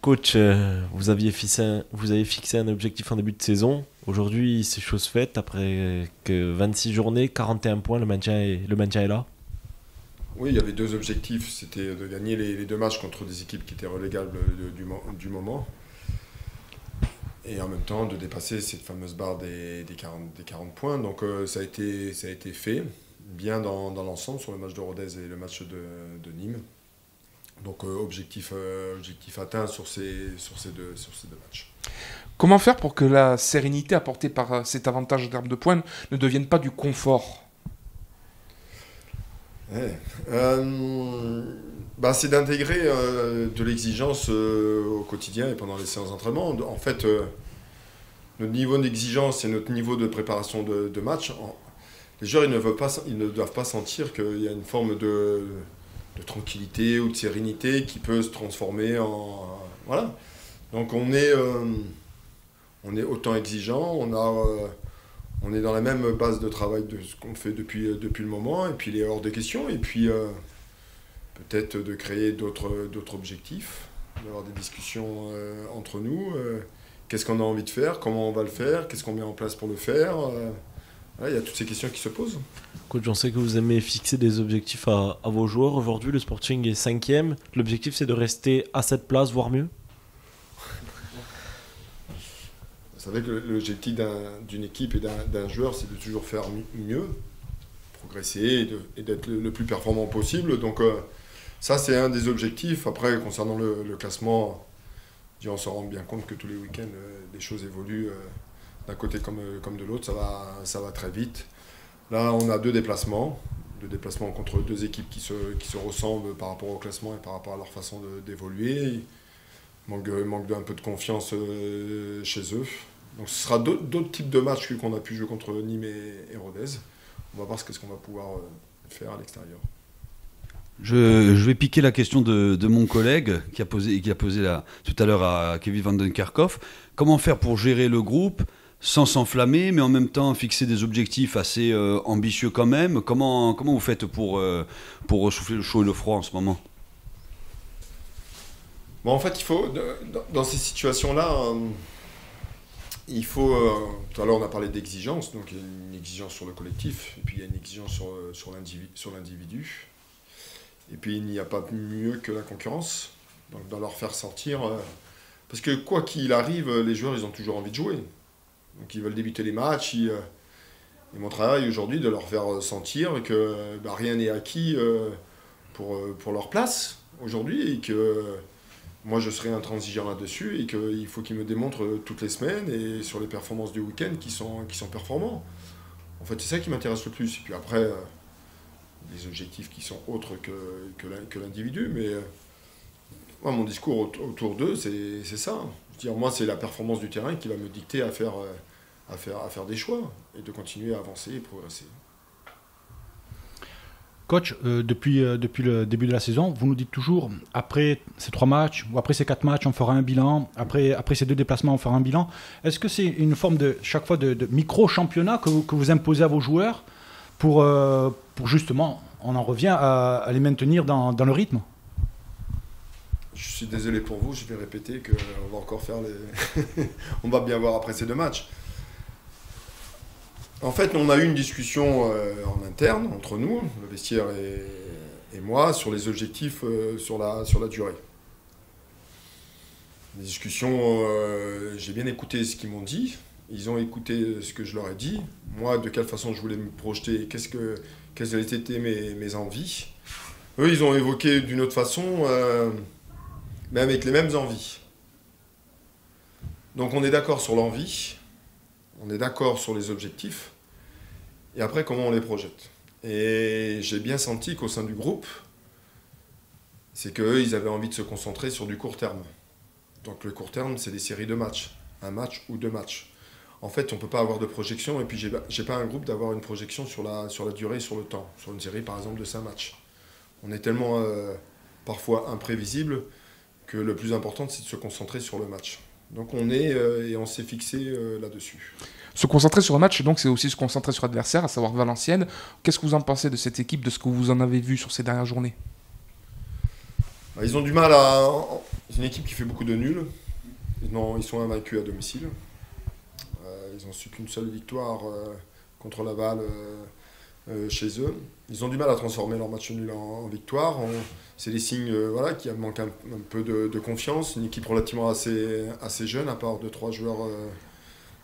Coach, vous avez fixé un objectif en début de saison. Aujourd'hui, c'est chose faite. Après que 26 journées, 41 points, le maintien est là. Oui, il y avait deux objectifs. C'était de gagner les deux matchs contre des équipes qui étaient relégables du moment. Et en même temps, de dépasser cette fameuse barre des 40 points. Donc ça a été fait bien dans l'ensemble sur le match de Rodez et le match de Nîmes. Donc objectif atteint sur ces deux matchs. Comment faire pour que la sérénité apportée par cet avantage en termes de points ne devienne pas du confort ? C'est d'intégrer de l'exigence au quotidien et pendant les séances d'entraînement. En fait, notre niveau d'exigence et notre niveau de préparation de match, les joueurs ils ne doivent pas sentir qu'il y a une forme de tranquillité ou de sérénité qui peut se transformer en... Voilà. Donc on est autant exigeant, on est dans la même base de travail de ce qu'on fait depuis le moment, et puis il est hors de question, et puis peut-être de créer d'autres objectifs, d'avoir des discussions entre nous, qu'est-ce qu'on a envie de faire, comment on va le faire, qu'est-ce qu'on met en place pour le faire. Il y a toutes ces questions qui se posent. Coach, on sait que vous aimez fixer des objectifs à vos joueurs. Aujourd'hui, le Sporting est 5e. L'objectif, c'est de rester à cette place, voire mieux. Vous savez que l'objectif d'une équipe et d'un joueur, c'est de toujours faire mieux, progresser et d'être le plus performant possible. Donc ça, c'est un des objectifs. Après, concernant le classement, on se rend bien compte que tous les week-ends, les choses évoluent d'un côté comme de l'autre. Ça va très vite. Là, on a deux déplacements contre deux équipes qui se ressemblent par rapport au classement et par rapport à leur façon d'évoluer. Il manque d'un peu de confiance chez eux. Donc ce sera d'autres types de matchs qu'on a pu jouer contre Nîmes et Rodez. On va voir ce qu'on va pouvoir faire à l'extérieur. Je vais piquer la question de mon collègue qui a posé tout à l'heure à Kevin Van Den Kerkhoff. Comment faire pour gérer le groupe sans s'enflammer, mais en même temps fixer des objectifs assez ambitieux quand même? Comment vous faites pour souffler le chaud et le froid en ce moment? Bon, en fait, il faut, dans ces situations-là, il faut... tout à l'heure, on a parlé d'exigence, donc il y a une exigence sur le collectif, et puis il y a une exigence sur l'individu. Et puis il n'y a pas mieux que la concurrence, donc dans leur faire sortir... parce que quoi qu'il arrive, les joueurs, ils ont toujours envie de jouer. Donc ils veulent débuter les matchs, et mon travail aujourd'hui, de leur faire sentir que rien n'est acquis pour leur place aujourd'hui, et que... Moi, je serai intransigeant là-dessus et qu'il faut qu'ils me démontrent toutes les semaines et sur les performances du week-end qui sont performants. En fait, c'est ça qui m'intéresse le plus. Et puis après, des objectifs qui sont autres que l'individu. Mais moi, mon discours autour d'eux, c'est ça. C'est-à-dire, moi, c'est la performance du terrain qui va me dicter à faire des choix et de continuer à avancer et progresser. Coach, depuis le début de la saison, vous nous dites toujours, après ces 3 matchs, ou après ces 4 matchs, on fera un bilan, après ces 2 déplacements, on fera un bilan. Est-ce que c'est une forme chaque fois de micro-championnat que vous imposez à vos joueurs pour justement, on en revient à les maintenir dans le rythme? Je suis désolé pour vous, je vais répéter qu'on va encore faire on va bien voir après ces 2 matchs. En fait, on a eu une discussion en interne, entre nous, le vestiaire et moi, sur les objectifs sur la durée. Les discussions, j'ai bien écouté ce qu'ils m'ont dit, ils ont écouté ce que je leur ai dit, moi, de quelle façon je voulais me projeter, quelles étaient mes envies. Eux, ils ont évoqué d'une autre façon, mais avec les mêmes envies. Donc on est d'accord sur l'envie. On est d'accord sur les objectifs, et après, comment on les projette. Et j'ai bien senti qu'au sein du groupe, c'est qu'eux, ils avaient envie de se concentrer sur du court terme. Donc le court terme, c'est des séries de matchs, un match ou 2 matchs. En fait, on ne peut pas avoir de projection, et puis j'ai pas un groupe d'avoir une projection sur la durée et sur le temps, sur une série par exemple de 5 matchs. On est tellement parfois imprévisible que le plus important, c'est de se concentrer sur le match. Donc on s'est fixé là-dessus. Se concentrer sur un match, donc c'est aussi se concentrer sur l'adversaire, à savoir Valenciennes. Qu'est-ce que vous en pensez de cette équipe, de ce que vous en avez vu sur ces dernières journées? Ils ont du mal à... C'est une équipe qui fait beaucoup de nuls. Ils sont invaincus à domicile. Ils n'ont su qu'une seule victoire contre Laval chez eux. Ils ont du mal à transformer leur match nul en victoire. C'est des signes qui manquent un peu de confiance. Une équipe relativement assez jeune, à part 2-3 joueurs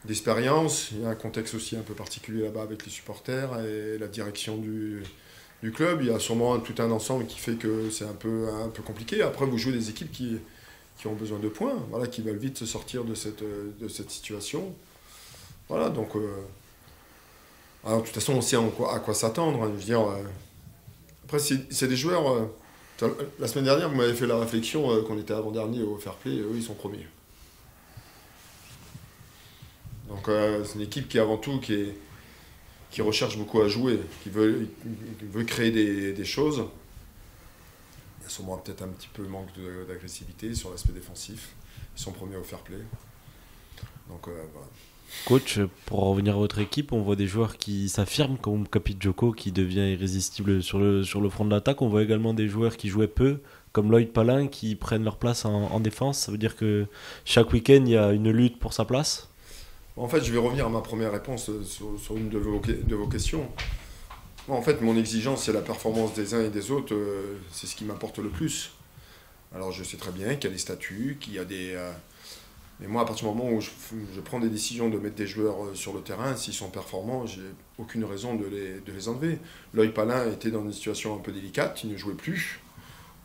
d'expérience. Il y a un contexte aussi un peu particulier là-bas avec les supporters et la direction du club. Il y a sûrement tout un ensemble qui fait que c'est un peu compliqué. Après, vous jouez des équipes qui ont besoin de points, qui veulent vite se sortir de cette situation. Voilà, donc... alors, de toute façon, on sait à quoi s'attendre. Je veux dire, après, c'est des joueurs... la semaine dernière, vous m'avez fait la réflexion qu'on était avant-dernier au Fair Play. Eux, ils sont premiers. Donc, c'est une équipe qui, avant tout, qui recherche beaucoup à jouer, qui veut créer des choses. Il y a sûrement peut-être un petit peu manque d'agressivité sur l'aspect défensif. Ils sont premiers au Fair Play. Donc, voilà. Coach, pour revenir à votre équipe, on voit des joueurs qui s'affirment comme Capit Joko qui devient irrésistible sur le front de l'attaque. On voit également des joueurs qui jouaient peu, comme Loïc Palin, qui prennent leur place en défense. Ça veut dire que chaque week-end, il y a une lutte pour sa place. En fait, je vais revenir à ma première réponse sur une de vos questions. En fait, mon exigence, c'est la performance des uns et des autres. C'est ce qui m'importe le plus. Alors, je sais très bien qu'il y a des statuts, qu'il y a des... Mais moi, à partir du moment où je prends des décisions de mettre des joueurs sur le terrain, s'ils sont performants, j'ai aucune raison de les enlever. Loïc Palin était dans une situation un peu délicate, il ne jouait plus.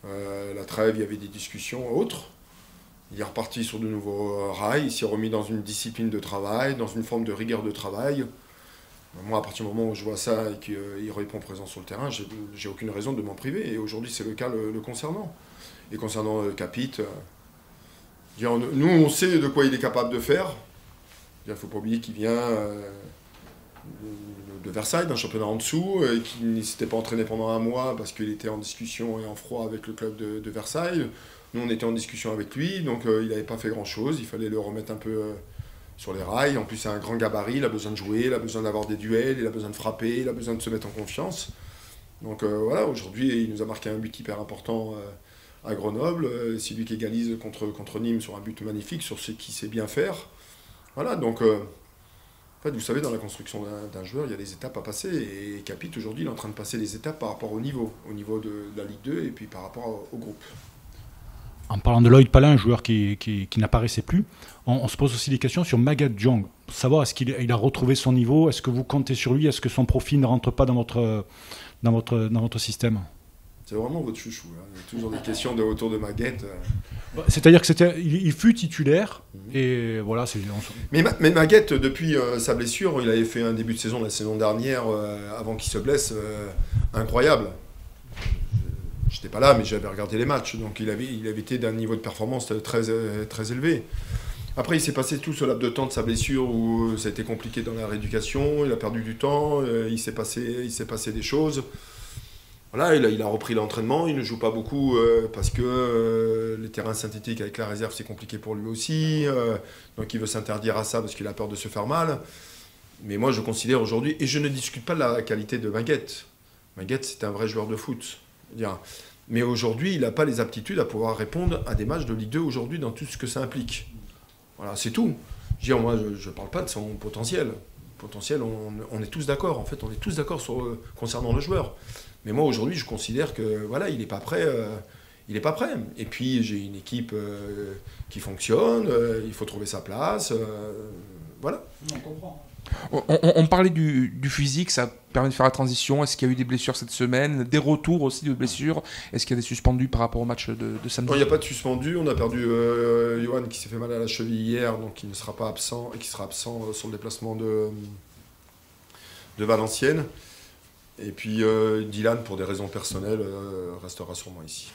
La trêve, il y avait des discussions autres. Il est reparti sur de nouveaux rails, il s'est remis dans une discipline de travail, dans une forme de rigueur de travail. Moi, à partir du moment où je vois ça et qu'il répond présent sur le terrain, j'ai aucune raison de m'en priver. Et aujourd'hui, c'est le cas le concernant. Et concernant Capit... nous, on sait de quoi il est capable de faire. Il ne faut pas oublier qu'il vient de Versailles, d'un championnat en dessous, et qu'il ne s'était pas entraîné pendant un mois parce qu'il était en discussion et en froid avec le club de Versailles. Nous, on était en discussion avec lui, donc il n'avait pas fait grand-chose. Il fallait le remettre un peu sur les rails. En plus, c'est un grand gabarit, il a besoin de jouer, il a besoin d'avoir des duels, il a besoin de frapper, il a besoin de se mettre en confiance. Donc voilà, aujourd'hui, il nous a marqué un but hyper important à Grenoble, c'est lui qui égalise contre Nîmes sur un but magnifique, sur ce qu'il sait bien faire. Voilà, donc en fait, vous savez, dans la construction d'un joueur, il y a des étapes à passer, et Capit, aujourd'hui, il est en train de passer les étapes par rapport au niveau de la Ligue 2 et puis par rapport au groupe. En parlant de Loïc Palin, un joueur qui n'apparaissait plus, on se pose aussi des questions sur Magath Diong. Pour savoir, est-ce qu'il a retrouvé son niveau? Est-ce que vous comptez sur lui? Est-ce que son profil ne rentre pas dans votre système? C'est vraiment votre chouchou. Hein. Il y a toujours des questions autour de Magath. C'est-à-dire qu'il fut titulaire, et voilà. Mais Magath, depuis sa blessure, il avait fait un début de saison la saison dernière, avant qu'il se blesse, incroyable. J'étais pas là, mais j'avais regardé les matchs. Donc il avait été d'un niveau de performance très élevé. Après, il s'est passé tout ce laps de temps de sa blessure où ça a été compliqué dans la rééducation, il a perdu du temps, il s'est passé des choses. Voilà, il a repris l'entraînement, il ne joue pas beaucoup parce que les terrains synthétiques avec la réserve, c'est compliqué pour lui aussi. Donc il veut s'interdire à ça parce qu'il a peur de se faire mal. Mais moi, je considère aujourd'hui, et je ne discute pas de la qualité de Magath. Magath, c'est un vrai joueur de foot. Mais aujourd'hui, il n'a pas les aptitudes à pouvoir répondre à des matchs de Ligue 2 aujourd'hui dans tout ce que ça implique. Voilà, c'est tout. Moi, je ne parle pas de son potentiel. Potentiel, on est tous d'accord. En fait, on est tous d'accord concernant le joueur. Mais moi, aujourd'hui, je considère que voilà, il n'est pas prêt. Il n'est pas prêt. Et puis, j'ai une équipe qui fonctionne. Il faut trouver sa place. Voilà. On comprend. On parlait du physique, ça permet de faire la transition. Est-ce qu'il y a eu des blessures cette semaine? Des retours aussi de blessures? Est-ce qu'il y a des suspendus par rapport au match de samedi? Non, il n'y a pas de suspendus. On a perdu Johan qui s'est fait mal à la cheville hier, donc il ne sera pas absent et qui sera absent sur le déplacement de Valenciennes. Et puis Dylan, pour des raisons personnelles, restera sûrement ici.